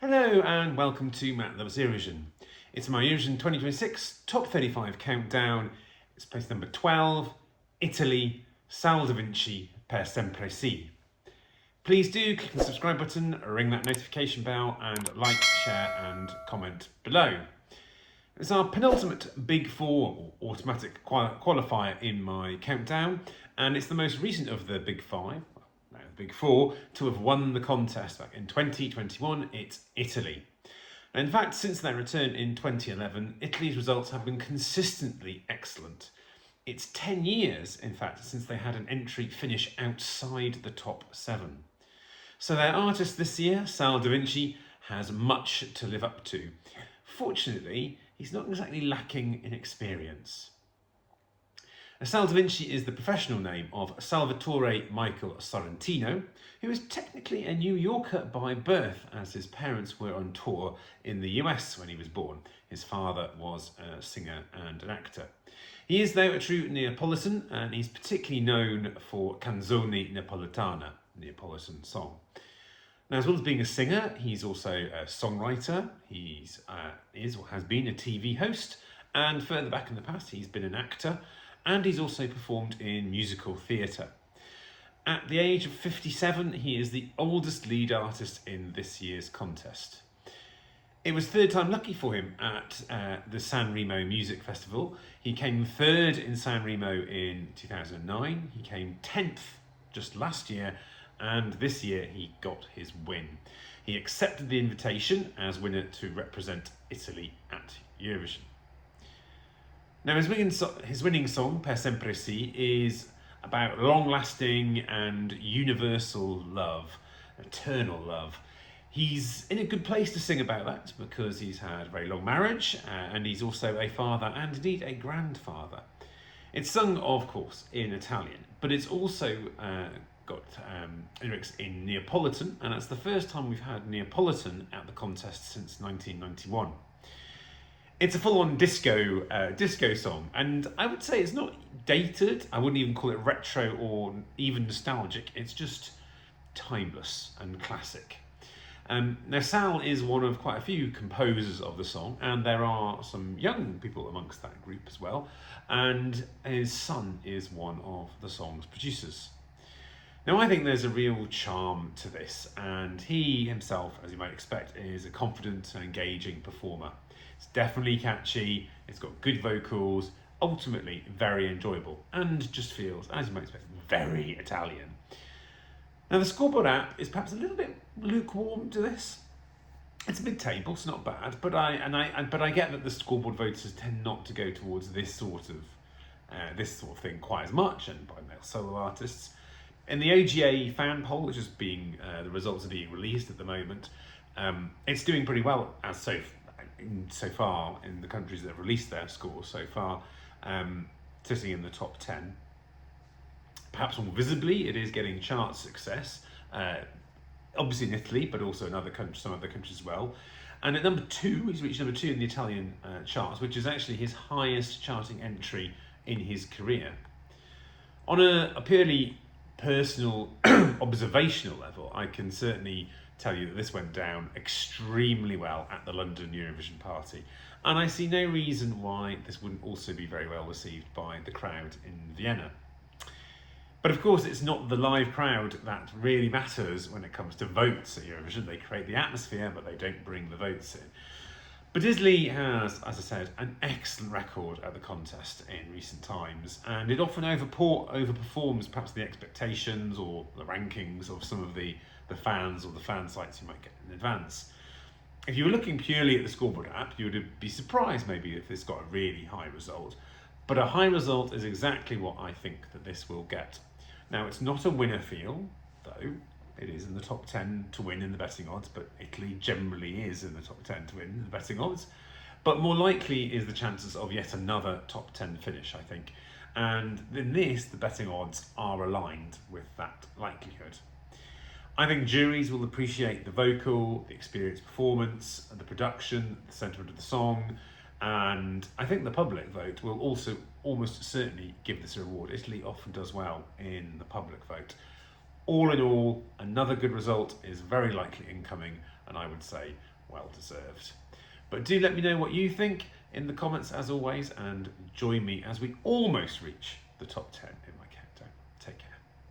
Hello and welcome to Matt Loves Eurovision. It's my Eurovision 2026 Top 35 countdown. It's place number 12, Italy, Sal Da Vinci, per sempre. Please do click the subscribe button, ring that notification bell and like, share and comment below. It's our penultimate Big Four or automatic qualifier in my countdown, and it's the most recent of the Big Five, the Big Four, to have won the contest back in 2021. It's Italy. And in fact, since their return in 2011, Italy's results have been consistently excellent. It's 10 years, in fact, since they had an entry finish outside the top 7. So their artist this year, Sal Da Vinci, has much to live up to. Fortunately, he's not exactly lacking in experience. Sal Da Vinci is the professional name of Salvatore Michael Sorrentino, who is technically a New Yorker by birth, as his parents were on tour in the US when he was born. His father was a singer and an actor. He is, though, a true Neapolitan, and he's particularly known for Canzone Napoletana, Neapolitan song. Now, as well as being a singer, he's also a songwriter. He's is or has been a TV host, and further back in the past, he's been an actor, and he's also performed in musical theatre. At the age of 57, he is the oldest lead artist in this year's contest. It was third time lucky for him at the Sanremo Music Festival. He came third in Sanremo in 2009. He came 10th just last year, and this year he got his win. He accepted the invitation as winner to represent Italy at Eurovision. Now, his winning song, Per sempre, is about long-lasting and universal love, eternal love. He's in a good place to sing about that because he's had a very long marriage and he's also a father and indeed a grandfather. It's sung, of course, in Italian, but it's also got lyrics in Neapolitan, and that's the first time we've had Neapolitan at the contest since 1991. It's a full-on disco song, and I would say it's not dated. I wouldn't even call it retro or even nostalgic. It's just timeless and classic. Now, Sal is one of quite a few composers of the song, and there are some young people amongst that group as well, and his son is one of the song's producers. Now, I think there's a real charm to this, and he himself, as you might expect, is a confident and engaging performer. It's definitely catchy, it's got good vocals, ultimately very enjoyable, and just feels, as you might expect, very Italian. Now, the scoreboard app is perhaps a little bit lukewarm to this. It's a mid-table, it's not bad, but I get that the scoreboard voters tend not to go towards this sort of thing quite as much, and by male solo artists. In the OGA fan poll, which is being the results are being released at the moment, it's doing pretty well as so far in the countries that have released their scores so far, sitting in the top 10. Perhaps more visibly, it is getting chart success, obviously in Italy, but also in some other countries as well. And at number 2, he's reached number 2 in the Italian charts, which is actually his highest charting entry in his career. On a purely personal, observational level, I can certainly tell you that this went down extremely well at the London Eurovision party, and I see no reason why this wouldn't also be very well received by the crowd in Vienna. But of course, it's not the live crowd that really matters when it comes to votes at Eurovision. They create the atmosphere, but they don't bring the votes in. But Italy has, as I said, an excellent record at the contest in recent times, and it often overperforms perhaps the expectations or the rankings of some of the fans or the fan sites you might get in advance. If you were looking purely at the scoreboard app, you would be surprised maybe if this got a really high result. But a high result is exactly what I think that this will get. Now, it's not a winner feel, though. It is in the top 10 to win in the betting odds, but Italy generally is in the top 10 to win in the betting odds. But more likely is the chances of yet another top 10 finish, I think. And in this, the betting odds are aligned with that likelihood. I think juries will appreciate the vocal, the experienced performance, the production, the sentiment of the song, and I think the public vote will also almost certainly give this a reward. Italy often does well in the public vote. All in all, another good result is very likely incoming, and I would say well deserved. But do let me know what you think in the comments as always, and join me as we almost reach the top 10 in my countdown.